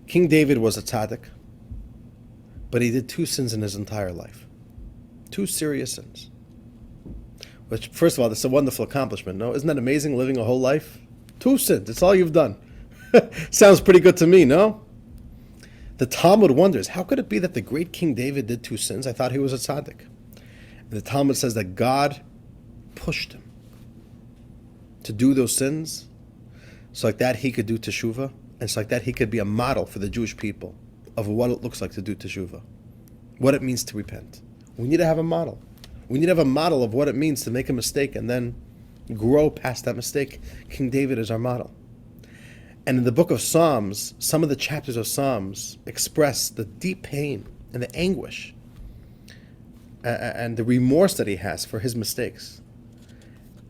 King David was a tzaddik, but he did 2 sins in his entire life. 2 serious sins. Which, first of all, that's a wonderful accomplishment, no? Isn't that amazing, living a whole life? 2 sins, it's all you've done. Sounds pretty good to me, no? The Talmud wonders, how could it be that the great King David did 2 sins? I thought he was a tzaddik. And the Talmud says that God pushed him to do those sins, so like that he could do teshuvah, and so like that he could be a model for the Jewish people of what it looks like to do teshuvah, what it means to repent. We need to have a model. We need to have a model of what it means to make a mistake and then grow past that mistake. King David is our model. And in the book of Psalms, some of the chapters of Psalms express the deep pain and the anguish and the remorse that he has for his mistakes.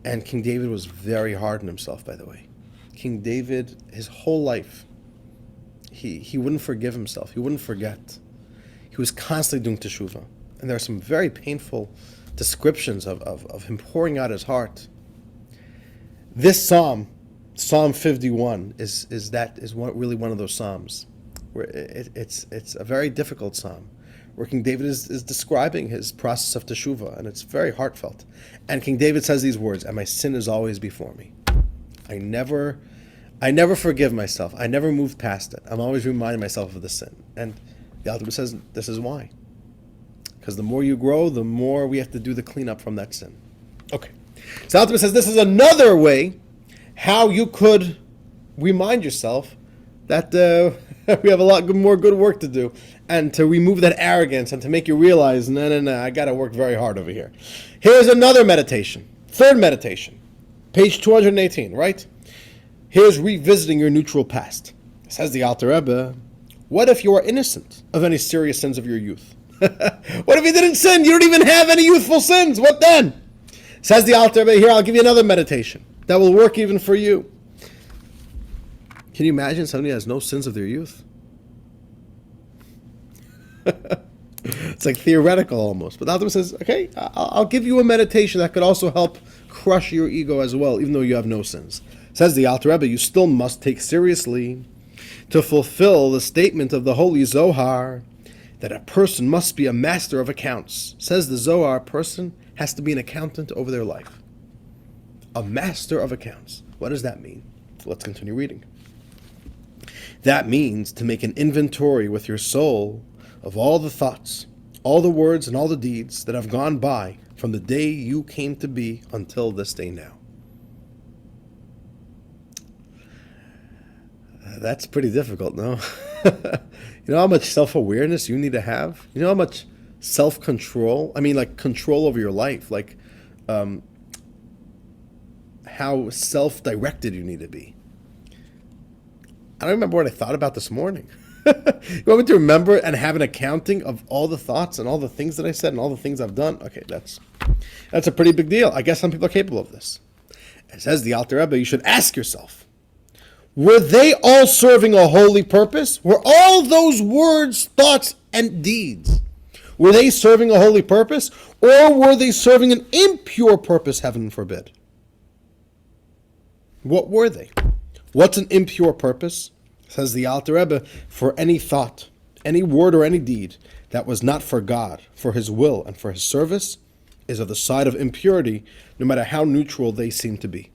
And King David was very hard on himself, by the way. King David, his whole life, he wouldn't forgive himself. He wouldn't forget. He was constantly doing teshuvah. And there are some very painful descriptions of him pouring out his heart. This psalm, Psalm 51, is really one of those psalms where it's a very difficult psalm, where King David is describing his process of teshuvah, and it's very heartfelt. And King David says these words, and my sin is always before me. I never forgive myself. I never move past it. I'm always reminding myself of the sin. And the Alter says this is why. Because the more you grow, the more we have to do the cleanup from that sin. Okay. So Alter says this is another way how you could remind yourself that we have a lot more good work to do, and to remove that arrogance and to make you realize, no, I got to work very hard over here. Here's another meditation. Third meditation. Page 218, right? Here's revisiting your neutral past. Says the Alter Rebbe, what if you are innocent of any serious sins of your youth? What if you didn't sin? You don't even have any youthful sins. What then? Says the Alter Rebbe, here, I'll give you another meditation that will work even for you. Can you imagine somebody who has no sins of their youth? It's like theoretical almost. But the Alter Rebbe says, okay, I'll give you a meditation that could also help crush your ego as well, even though you have no sins. Says the Alter Rebbe, you still must take seriously to fulfill the statement of the Holy Zohar that a person must be a master of accounts. Says the Zohar, a person has to be an accountant over their life. A master of accounts. What does that mean? Let's continue reading. That means to make an inventory with your soul of all the thoughts, all the words, and all the deeds that have gone by from the day you came to be until this day now. That's pretty difficult, no? You know how much self-awareness you need to have? You know how much self-control? I mean, like control over your life, like how self-directed you need to be. I don't remember what I thought about this morning. You want me to remember and have an accounting of all the thoughts and all the things that I said and all the things I've done? Okay, that's a pretty big deal. I guess some people are capable of this. It says the Alter Rebbe, you should ask yourself, were they all serving a holy purpose? Were all those words, thoughts, and deeds, were they serving a holy purpose? Or were they serving an impure purpose, heaven forbid? What were they? What's an impure purpose? Says the Alter Rebbe, for any thought, any word, or any deed that was not for God, for His will, and for His service, is of the side of impurity, no matter how neutral they seem to be.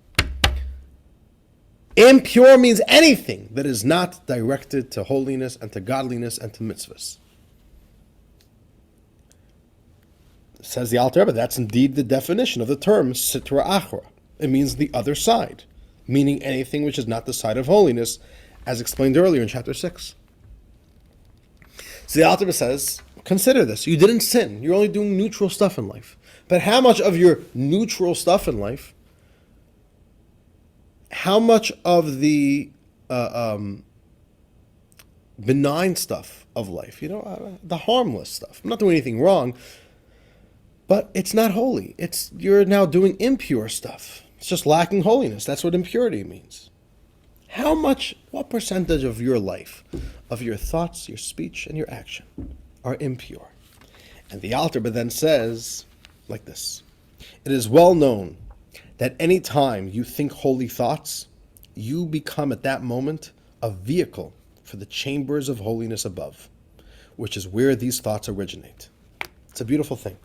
Impure means anything that is not directed to holiness and to godliness and to mitzvahs. Says the Alter Rebbe, that's indeed the definition of the term sitra achra. It means the other side, meaning anything which is not the side of holiness, as explained earlier in chapter 6. So the Alter Rebbe says, consider this. You didn't sin. You're only doing neutral stuff in life. But how much of your neutral stuff in life, how much of the benign stuff of life, the harmless stuff, I'm not doing anything wrong, but it's not holy. You're now doing impure stuff. It's just lacking holiness. That's what impurity means. What percentage of your life, of your thoughts, your speech, and your action are impure? And the Alter Rebbe then says, like this, it is well known that any time you think holy thoughts, you become at that moment a vehicle for the chambers of holiness above, which is where these thoughts originate. It's a beautiful thing.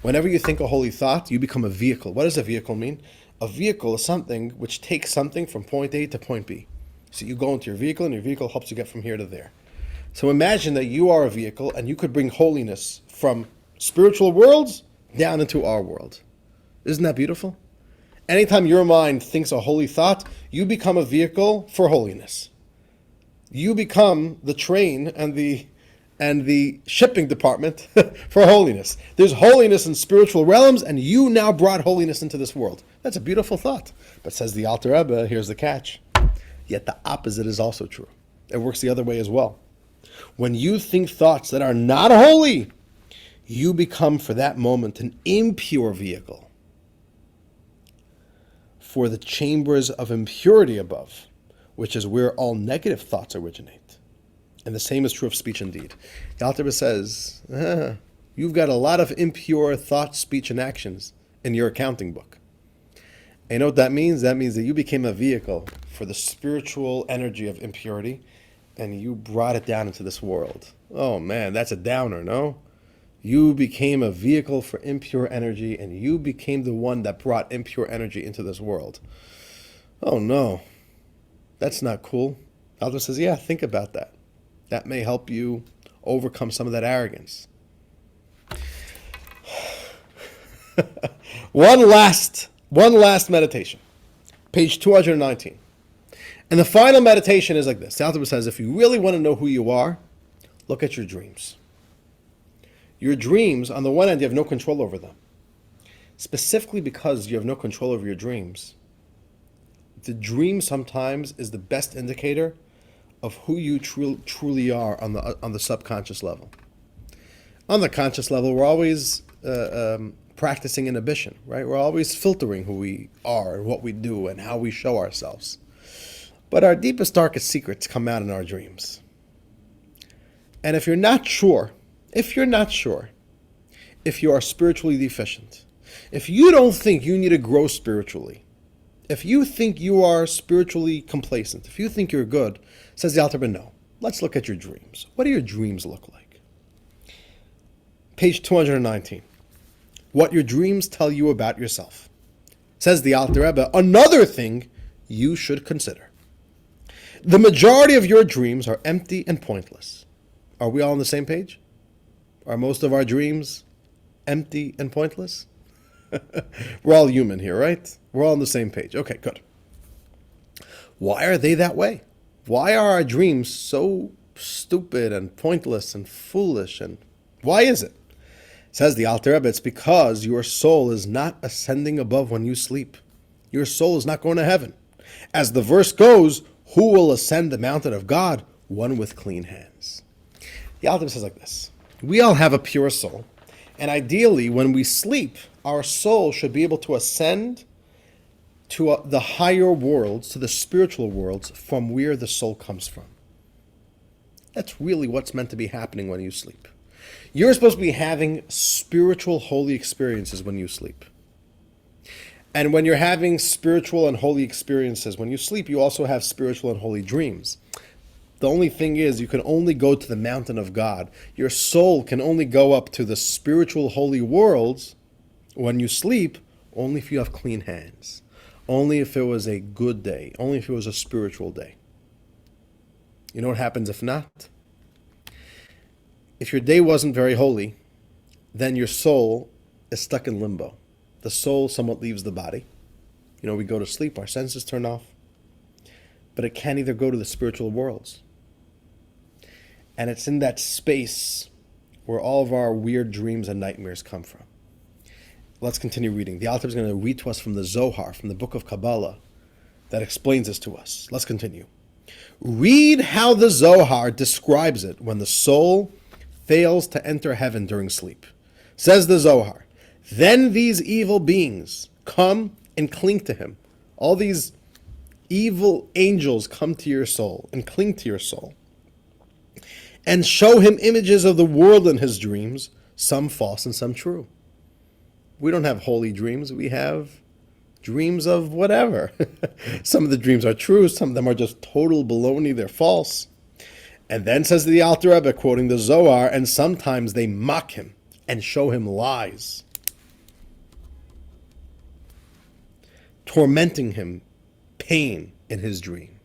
Whenever you think a holy thought, you become a vehicle. What does a vehicle mean? A vehicle is something which takes something from point A to point B. So you go into your vehicle, and your vehicle helps you get from here to there. So imagine that you are a vehicle, and you could bring holiness from spiritual worlds down into our world. Isn't that beautiful? Anytime your mind thinks a holy thought, you become a vehicle for holiness. You become the train and the shipping department for holiness. There's holiness in spiritual realms, and you now brought holiness into this world. That's a beautiful thought. But says the Alter Rebbe, here's the catch. Yet the opposite is also true. It works the other way as well. When you think thoughts that are not holy, you become for that moment an impure vehicle for the chambers of impurity above, which is where all negative thoughts originate. And the same is true of speech and deed. The Alter Rebbe says, you've got a lot of impure thoughts, speech, and actions in your accounting book. And you know what that means? That means that you became a vehicle for the spiritual energy of impurity, and you brought it down into this world. Oh man, that's a downer, no? You became a vehicle for impure energy, and you became the one that brought impure energy into this world. Oh no, that's not cool. Alter says, yeah, think about that. That may help you overcome some of that arrogance. One last meditation. Page 219. And the final meditation is like this. The Alter says, if you really want to know who you are, Look at your dreams. Your dreams, on the one hand, you have no control over them. Specifically because you have no control over your dreams, the dream sometimes is the best indicator of who you truly are on the subconscious level. On the conscious level, we're always practicing inhibition, right? We're always filtering who we are and what we do and how we show ourselves. But our deepest, darkest secrets come out in our dreams. And if you're not sure, if you are spiritually deficient, if you don't think you need to grow spiritually, if you think you are spiritually complacent, if you think you're good, says the Alter Rebbe, no. Let's look at your dreams. What do your dreams look like? Page 219. What your dreams tell you about yourself. Says the Alter Rebbe, another thing you should consider. The majority of your dreams are empty and pointless. Are we all on the same page? Are most of our dreams empty and pointless? We're all human here, right? We're all on the same page. Okay, good. Why are they that way? Why are our dreams so stupid and pointless and foolish? And why is it? Says the Alter Rebbe, it's because your soul is not ascending above when you sleep. Your soul is not going to heaven. As the verse goes, who will ascend the mountain of God? One with clean hands. The Alter Rebbe says like this. We all have a pure soul. And ideally, when we sleep, our soul should be able to ascend to the higher worlds, to the spiritual worlds from where the soul comes from. That's really what's meant to be happening when you sleep. You're supposed to be having spiritual, holy experiences when you sleep. And when you're having spiritual and holy experiences, when you sleep, you also have spiritual and holy dreams. The only thing is, you can only go to the mountain of God. Your soul can only go up to the spiritual holy worlds when you sleep, only if you have clean hands. Only if it was a good day. Only if it was a spiritual day. You know what happens if not? If your day wasn't very holy, then your soul is stuck in limbo. The soul somewhat leaves the body. You know, we go to sleep, our senses turn off. But it can't either go to the spiritual worlds. And it's in that space where all of our weird dreams and nightmares come from. Let's continue reading. The Alter is going to read to us from the Zohar, from the book of Kabbalah, that explains this to us. Let's continue. Read how the Zohar describes it when the soul fails to enter heaven during sleep. Says the Zohar, then these evil beings come and cling to him. All these evil angels come to your soul and cling to your soul and show him images of the world in his dreams, some false and some true. We don't have holy dreams. We have dreams of whatever. Some of the dreams are true. Some of them are just total baloney. They're false. And then says the Alter Rebbe, quoting the Zohar, and sometimes they mock him and show him lies, tormenting him, pain in his dream.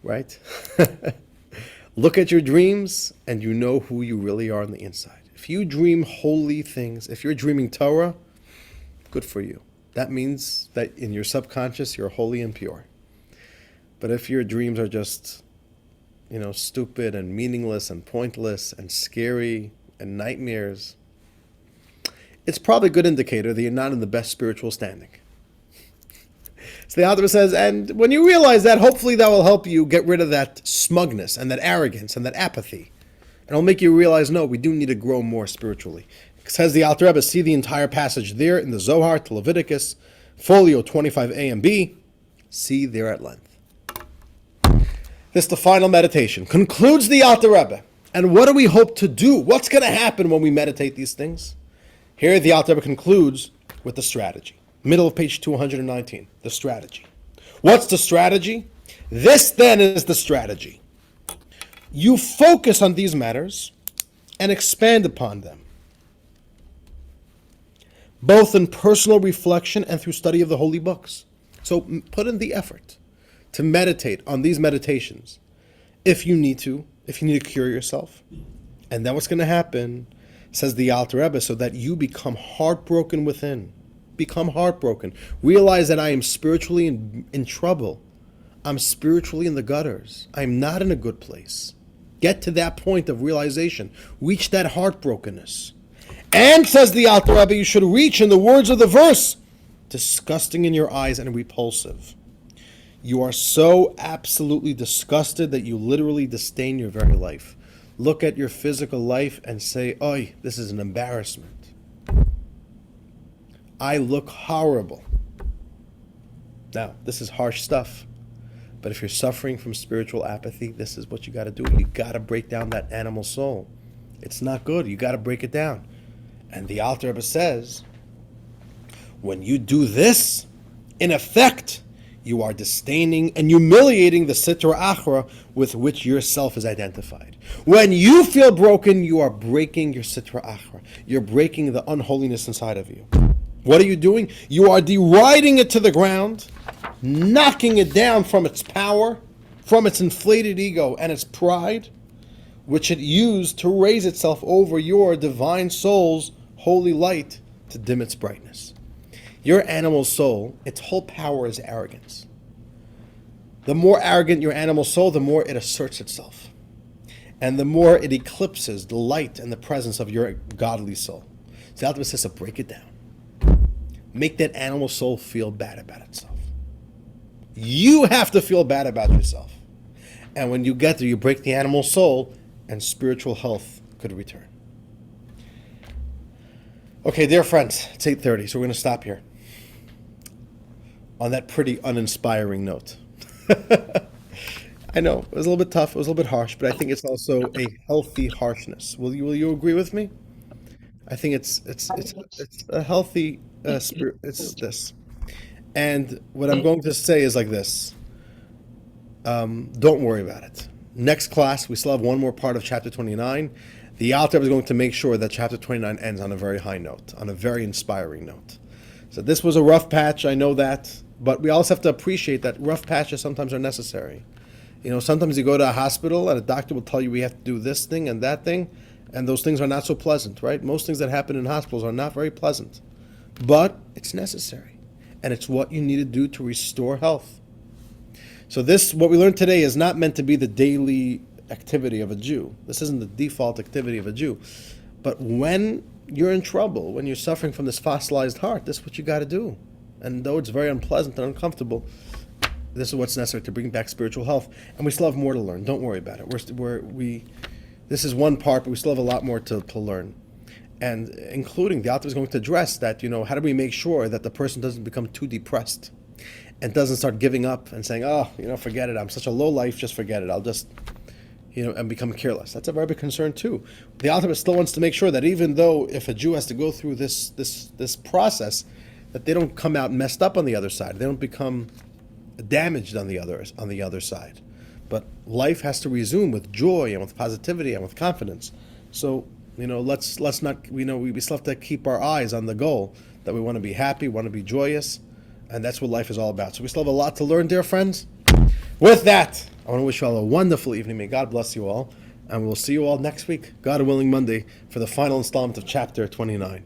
Right? Look at your dreams and you know who you really are on the inside. If you dream holy things, if you're dreaming Torah, good for you. That means that in your subconscious you're holy and pure. But if your dreams are just, stupid and meaningless and pointless and scary and nightmares, it's probably a good indicator that you're not in the best spiritual standing. So the Alter says, and when you realize that, hopefully that will help you get rid of that smugness and that arrogance and that apathy. And it'll make you realize, no, we do need to grow more spiritually. Says the Alter Rebbe, see the entire passage there in the Zohar to Leviticus, folio 25a and b. See there at length. This is the final meditation. Concludes the Alter Rebbe. And what do we hope to do? What's going to happen when we meditate these things? Here the Alter Rebbe concludes with the strategy. Middle of page 219, the strategy. What's the strategy? This then is the strategy. You focus on these matters and expand upon them, both in personal reflection and through study of the holy books. So put in the effort to meditate on these meditations if you need to cure yourself. And then what's going to happen, says the Alter Rebbe, so that you become heartbroken within. Become heartbroken. Realize that I am spiritually in trouble. I'm spiritually in the gutters. I'm not in a good place. Get to that point of realization. Reach that heartbrokenness. And, says the Alter Rebbe, you should reach, in the words of the verse, disgusting in your eyes and repulsive. You are so absolutely disgusted that you literally disdain your very life. Look at your physical life and say, "Oy, this is an embarrassment. I look horrible." Now, this is harsh stuff. But if you're suffering from spiritual apathy, this is what you got to do. You got to break down that animal soul. It's not good. You got to break it down. And the Alter Rebbe says, when you do this, in effect, you are disdaining and humiliating the Sitra Achra with which yourself is identified. When you feel broken, you are breaking your Sitra Achra. You're breaking the unholiness inside of you. What are you doing? You are deriding it to the ground, knocking it down from its power, from its inflated ego and its pride, which it used to raise itself over your divine soul's holy light to dim its brightness. Your animal soul, its whole power is arrogance. The more arrogant your animal soul, the more it asserts itself. And the more it eclipses the light and the presence of your godly soul. So the Alter Rebbe says to break it down. Make that animal soul feel bad about itself. You have to feel bad about yourself. And when you get there, you break the animal soul, and spiritual health could return. Okay, dear friends, it's 8:30, so we're going to stop here. On that pretty uninspiring note. I know, it was a little bit tough, it was a little bit harsh, but I think it's also a healthy harshness. Will you agree with me? I think it's a healthy spirit. It's this. And what I'm going to say is like this. Don't worry about it. Next class, we still have one more part of chapter 29. The Alter Rebbe is going to make sure that chapter 29 ends on a very high note, on a very inspiring note. So this was a rough patch, I know that, but we also have to appreciate that rough patches sometimes are necessary. You know, sometimes you go to a hospital and a doctor will tell you we have to do this thing and that thing, and those things are not so pleasant, right? Most things that happen in hospitals are not very pleasant, but it's necessary, and it's what you need to do to restore health. So this, what we learned today, is not meant to be the daily activity of a Jew. This isn't the default activity of a Jew. But when you're in trouble, when you're suffering from this fossilized heart, this is what you got to do. And though it's very unpleasant and uncomfortable, this is what's necessary to bring back spiritual health. And we still have more to learn. Don't worry about it. This is one part, but we still have a lot more to learn. And including, the author is going to address that, how do we make sure that the person doesn't become too depressed and doesn't start giving up and saying, forget it, I'm such a low life, just forget it, I'll just, and become careless. That's a very big concern too. The author still wants to make sure that even though if a Jew has to go through this process, that they don't come out messed up on the other side. They don't become damaged on the other side. But life has to resume with joy and with positivity and with confidence. So, let's not, we still have to keep our eyes on the goal, that we want to be happy, want to be joyous, and that's what life is all about. So we still have a lot to learn, dear friends. With that, I want to wish you all a wonderful evening. May God bless you all, and we'll see you all next week, God willing, Monday, for the final installment of chapter 29.